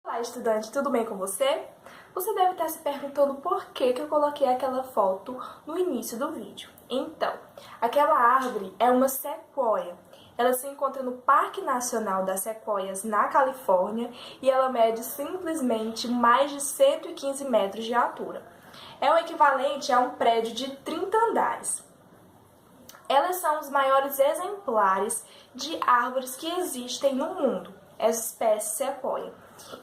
Olá, estudante, tudo bem com você? Você deve estar se perguntando por que eu coloquei aquela foto no início do vídeo. Então, aquela árvore é uma sequoia. Ela se encontra no Parque Nacional das Sequoias, na Califórnia, e ela mede simplesmente mais de 115 metros de altura. É o equivalente a um prédio de 30 andares. Elas são os maiores exemplares de árvores que existem no mundo, essa espécie sequoia.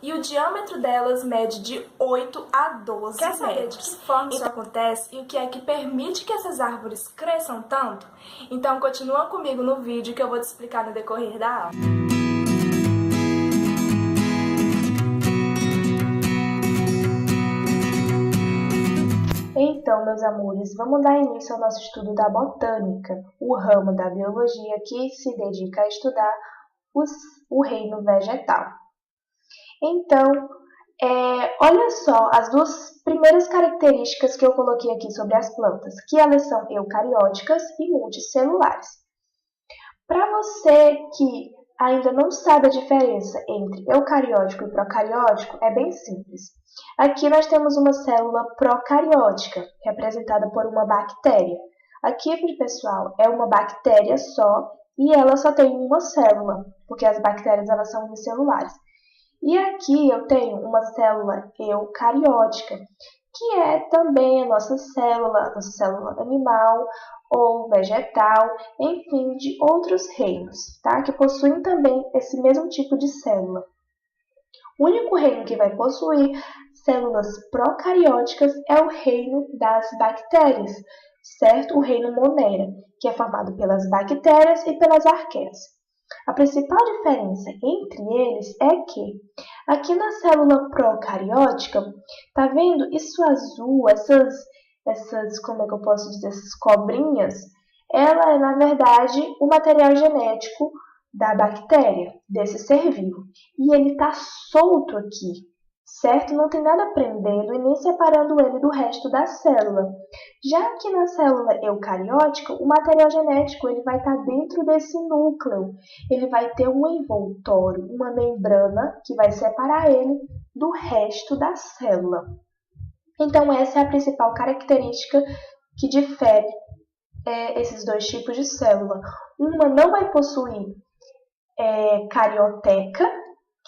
E o diâmetro delas mede de 8 a 12 metros. Quer saber de que forma isso acontece e o que é que permite que essas árvores cresçam tanto? Então continua comigo no vídeo que eu vou te explicar no decorrer da aula. Então, meus amores, vamos dar início ao nosso estudo da botânica, o ramo da biologia que se dedica a estudar o reino vegetal. Então, olha só as duas primeiras características que eu coloquei aqui sobre as plantas, que elas são eucarióticas e multicelulares. Para você que ainda não sabe a diferença entre eucariótico e procariótico, é bem simples. Aqui nós temos uma célula procariótica, representada por uma bactéria. Aqui, pessoal, é uma bactéria só e ela só tem uma célula, porque as bactérias elas são unicelulares. E aqui eu tenho uma célula eucariótica, que é também a nossa célula animal ou vegetal, enfim, de outros reinos, tá? Que possuem também esse mesmo tipo de célula. O único reino que vai possuir células procarióticas é o reino das bactérias, certo? O reino Monera, que é formado pelas bactérias e pelas arqueias. A principal diferença entre eles é que aqui na célula procariótica, tá vendo isso azul, essas, como é que eu posso dizer, essas cobrinhas? Ela é, na verdade, o material genético da bactéria, desse ser vivo. E ele está solto aqui, certo? Não tem nada prendendo e nem separando ele do resto da célula. Já que na célula eucariótica, o material genético ele vai estar dentro desse núcleo. Ele vai ter um envoltório, uma membrana que vai separar ele do resto da célula. Então, essa é a principal característica que difere esses dois tipos de célula. Uma não vai possuir carioteca,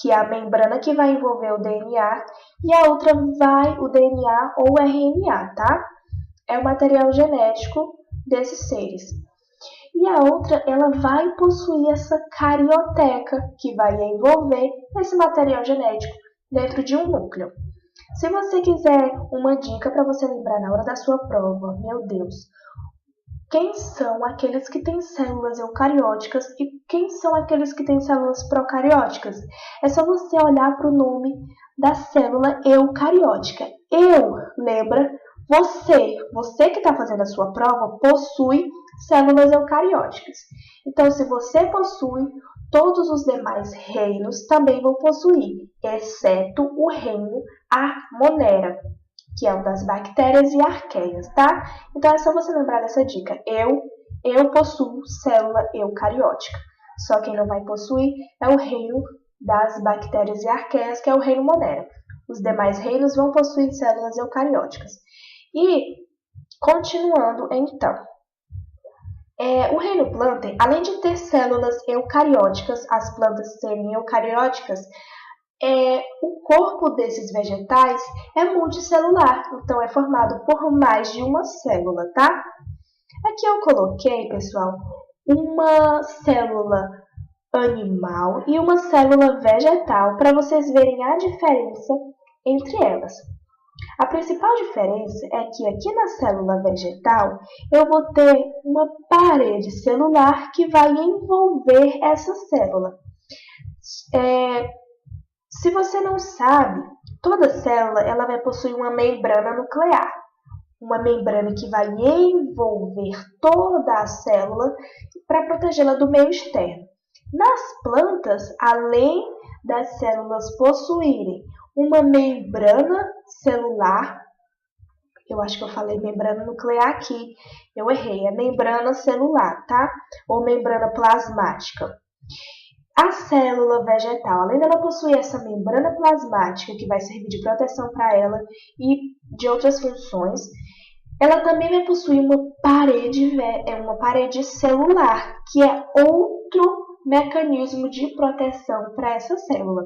que é a membrana que vai envolver o DNA, e a outra vai o DNA ou RNA, tá? É o material genético desses seres. E a outra, ela vai possuir essa carioteca, que vai envolver esse material genético dentro de um núcleo. Se você quiser uma dica para você lembrar na hora da sua prova, meu Deus, quem são aqueles que têm células eucarióticas e quem são aqueles que têm células procarióticas? É só você olhar para o nome da célula eucariótica. Lembra? Você que está fazendo a sua prova, possui células eucarióticas. Então, se você possui, todos os demais reinos também vão possuir, exceto o reino Monera, que é o das bactérias e arqueias, tá? Então é só você lembrar dessa dica. Eu possuo célula eucariótica. Só quem não vai possuir é o reino das bactérias e arqueias, que é o reino Monera. Os demais reinos vão possuir células eucarióticas. E, continuando então, o reino planta, além de ter células eucarióticas, as plantas serem eucarióticas, o corpo desses vegetais é multicelular, então é formado por mais de uma célula, tá? Aqui eu coloquei, pessoal, uma célula animal e uma célula vegetal para vocês verem a diferença entre elas. A principal diferença é que aqui na célula vegetal eu vou ter uma parede celular que vai envolver essa célula. Se você não sabe, toda célula ela vai possuir uma membrana nuclear, uma membrana que vai envolver toda a célula para protegê-la do meio externo. Nas plantas, além das células possuírem uma membrana celular, eu acho que eu falei membrana nuclear aqui, eu errei, é membrana celular, tá? Ou membrana plasmática. A célula vegetal, além dela possuir essa membrana plasmática que vai servir de proteção para ela e de outras funções, ela também vai possuir uma parede celular, que é outro mecanismo de proteção para essa célula.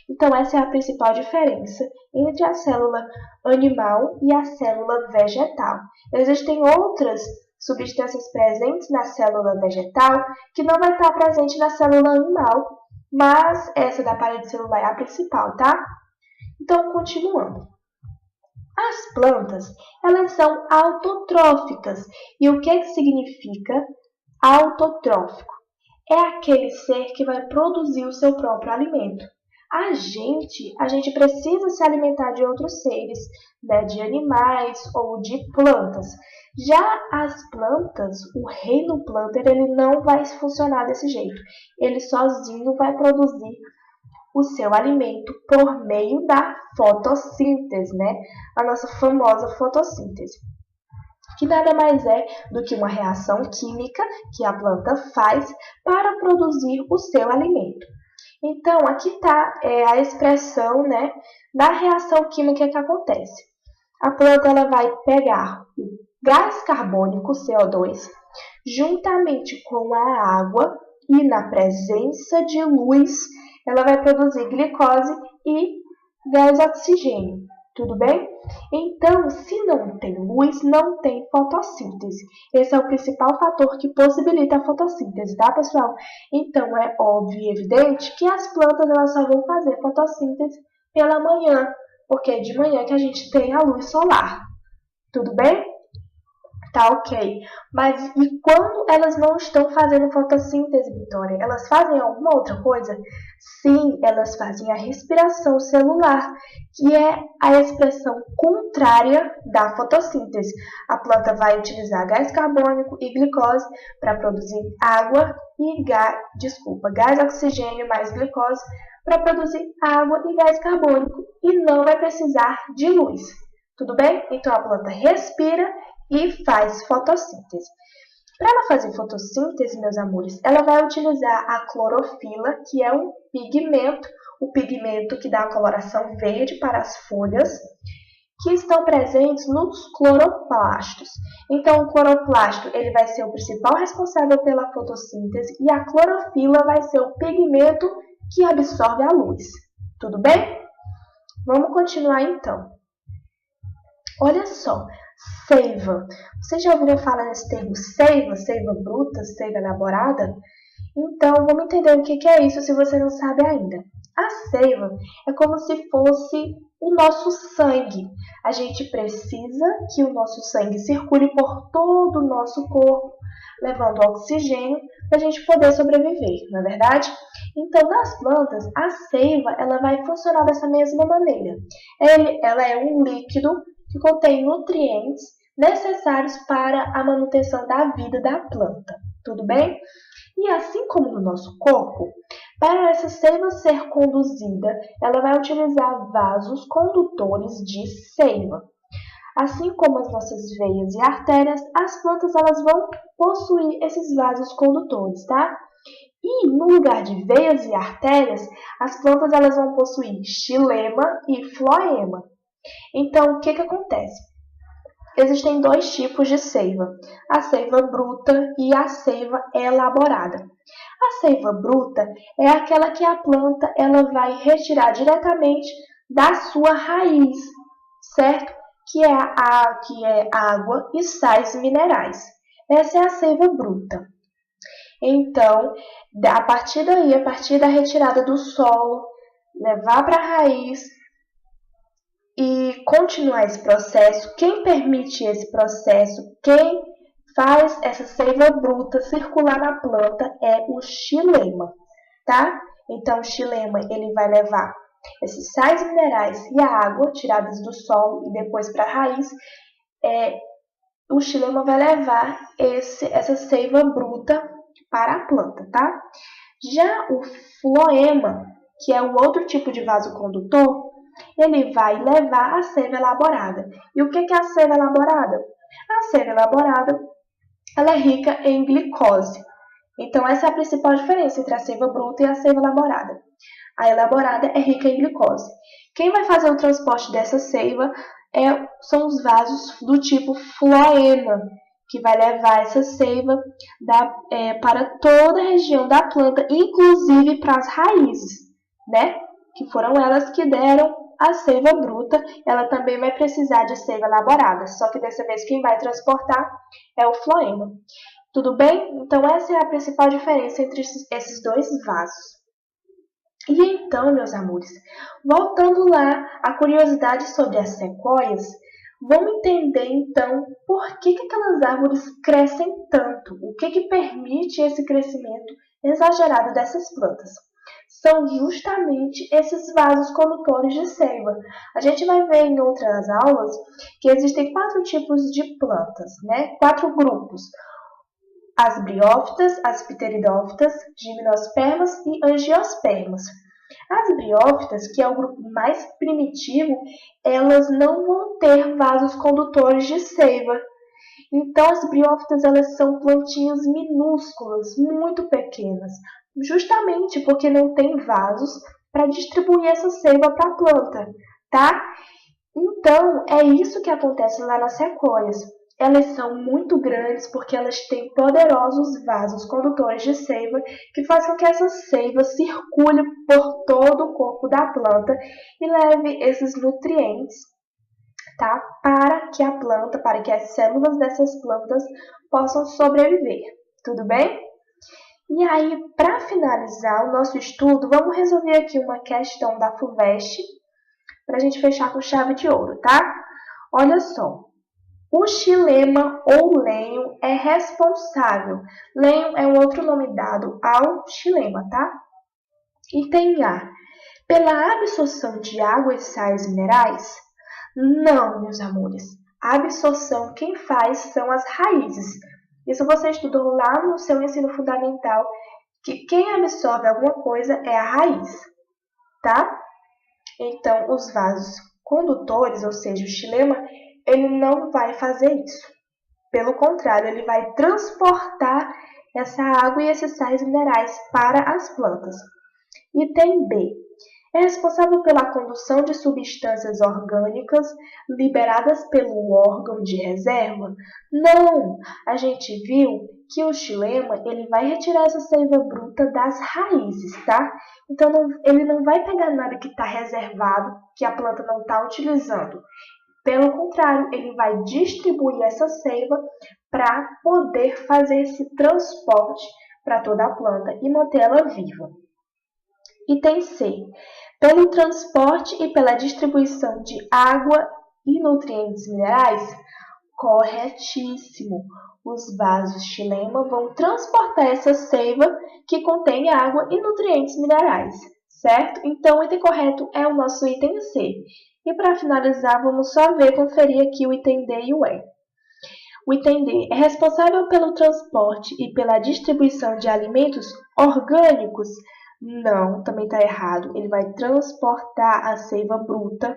Então, essa é a principal diferença entre a célula animal e a célula vegetal. Existem outras substâncias presentes na célula vegetal que não vai estar presente na célula animal, mas essa da parede celular é a principal, tá? Então, continuando. As plantas, elas são autotróficas. E o que significa autotrófico? É aquele ser que vai produzir o seu próprio alimento. A gente precisa se alimentar de outros seres, né, de animais ou de plantas. Já as plantas, o reino planter, ele não vai funcionar desse jeito. Ele sozinho vai produzir o seu alimento por meio da fotossíntese, né? A nossa famosa fotossíntese, que nada mais é do que uma reação química que a planta faz para produzir o seu alimento. Então, aqui está a expressão, né, da reação química que acontece. A planta ela vai pegar o gás carbônico, CO2, juntamente com a água e na presença de luz, ela vai produzir glicose e gás oxigênio. Tudo bem? Então, se não tem luz, não tem fotossíntese. Esse é o principal fator que possibilita a fotossíntese, tá, pessoal? Então, é óbvio e evidente que as plantas elas só vão fazer fotossíntese pela manhã, porque é de manhã que a gente tem a luz solar. Tudo bem? Tá ok. Mas e quando elas não estão fazendo fotossíntese, Vitória? Elas fazem alguma outra coisa? Sim, elas fazem a respiração celular, que é a expressão contrária da fotossíntese. A planta vai utilizar gás carbônico e glicose para produzir água e gás oxigênio mais glicose para produzir água e gás carbônico e não vai precisar de luz. Tudo bem? Então a planta respira e faz fotossíntese. Para ela fazer fotossíntese, meus amores, ela vai utilizar a clorofila, que é um pigmento, o pigmento que dá a coloração verde para as folhas, que estão presentes nos cloroplastos. Então, o cloroplasto ele vai ser o principal responsável pela fotossíntese e a clorofila vai ser o pigmento que absorve a luz. Tudo bem? Vamos continuar então. Olha só, seiva. Vocês já ouviram falar nesse termo seiva? Seiva bruta, seiva elaborada? Então, vamos entender o que é isso se você não sabe ainda. A seiva é como se fosse o nosso sangue. A gente precisa que o nosso sangue circule por todo o nosso corpo, levando oxigênio para a gente poder sobreviver, não é verdade? Então, nas plantas, a seiva ela vai funcionar dessa mesma maneira. Ela é um líquido que contém nutrientes necessários para a manutenção da vida da planta. Tudo bem? E assim como no nosso corpo, para essa seiva ser conduzida, ela vai utilizar vasos condutores de seiva. Assim como as nossas veias e artérias, as plantas elas vão possuir esses vasos condutores, tá? E no lugar de veias e artérias, as plantas elas vão possuir xilema e floema. Então, o que acontece? Existem dois tipos de seiva, a seiva bruta e a seiva elaborada. A seiva bruta é aquela que a planta ela vai retirar diretamente da sua raiz, certo? Que é água e sais minerais. Essa é a seiva bruta. Então, a partir daí, a partir da retirada do solo, levar para a raiz e continuar esse processo, quem permite esse processo, quem faz essa seiva bruta circular na planta é o xilema, tá? Então, o xilema ele vai levar esses sais minerais e a água tiradas do solo e depois para a raiz. O xilema vai levar essa seiva bruta para a planta, tá? Já o floema, que é o outro tipo de vaso condutor, ele vai levar a seiva elaborada. E o que é a seiva elaborada? A seiva elaborada ela é rica em glicose. Então, essa é a principal diferença entre a seiva bruta e a seiva elaborada. A elaborada é rica em glicose. Quem vai fazer o transporte dessa seiva são os vasos do tipo floema, que vai levar essa seiva para toda a região da planta, inclusive para as raízes, né? Que foram elas que deram a seiva bruta. Ela também vai precisar de seiva elaborada, só que dessa vez quem vai transportar é o floema. Tudo bem? Então essa é a principal diferença entre esses dois vasos. E então, meus amores, voltando lá à curiosidade sobre as sequoias, vamos entender então por que aquelas árvores crescem tanto, o que permite esse crescimento exagerado dessas plantas. São justamente esses vasos condutores de seiva. A gente vai ver em outras aulas que existem 4 tipos de plantas, né? 4 grupos. As briófitas, as pteridófitas, gimnospermas e angiospermas. As briófitas, que é o grupo mais primitivo, elas não vão ter vasos condutores de seiva. Então, as briófitas elas são plantinhas minúsculas, muito pequenas, justamente porque não tem vasos para distribuir essa seiva para a planta, tá? Então, é isso que acontece lá nas sequoias. Elas são muito grandes porque elas têm poderosos vasos condutores de seiva que fazem com que essa seiva circule por todo o corpo da planta e leve esses nutrientes, tá? Para que as células dessas plantas possam sobreviver. Tudo bem? E aí, para finalizar o nosso estudo, vamos resolver aqui uma questão da FUVEST para a gente fechar com chave de ouro, tá? Olha só. O xilema ou lenho é responsável. Lenho é um outro nome dado ao xilema, tá? Item A. Pela absorção de água e sais minerais? Não, meus amores. A absorção quem faz são as raízes. Isso você estudou lá no seu ensino fundamental, que quem absorve alguma coisa é a raiz, tá? Então, os vasos condutores, ou seja, o xilema, ele não vai fazer isso. Pelo contrário, ele vai transportar essa água e esses sais minerais para as plantas. Item B. É responsável pela condução de substâncias orgânicas liberadas pelo órgão de reserva? Não! A gente viu que o xilema ele vai retirar essa seiva bruta das raízes, tá? Então, ele não vai pegar nada que está reservado, que a planta não está utilizando. Pelo contrário, ele vai distribuir essa seiva para poder fazer esse transporte para toda a planta e manter ela viva. Item C. Pelo transporte e pela distribuição de água e nutrientes minerais? Corretíssimo. Os vasos xilema vão transportar essa seiva que contém água e nutrientes minerais, certo? Então, o item correto é o nosso item C. E para finalizar, vamos só conferir aqui o item D e o E. O item D é responsável pelo transporte e pela distribuição de alimentos orgânicos? Não, também está errado. Ele vai transportar a seiva bruta.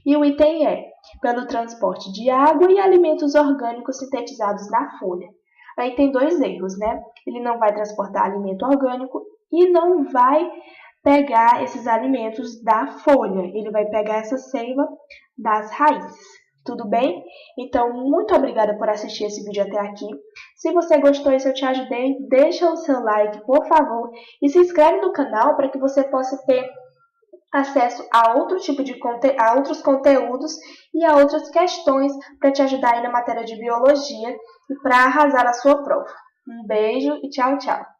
E o item E, pelo transporte de água e alimentos orgânicos sintetizados na folha. Aí tem 2 erros, né? Ele não vai transportar alimento orgânico e não vai pegar esses alimentos da folha. Ele vai pegar essa seiva das raízes. Tudo bem? Então, muito obrigada por assistir esse vídeo até aqui. Se você gostou e se eu te ajudei, deixa o seu like, por favor. E se inscreve no canal para que você possa ter acesso a outros conteúdos e a outras questões para te ajudar aí na matéria de biologia e para arrasar a sua prova. Um beijo e tchau, tchau!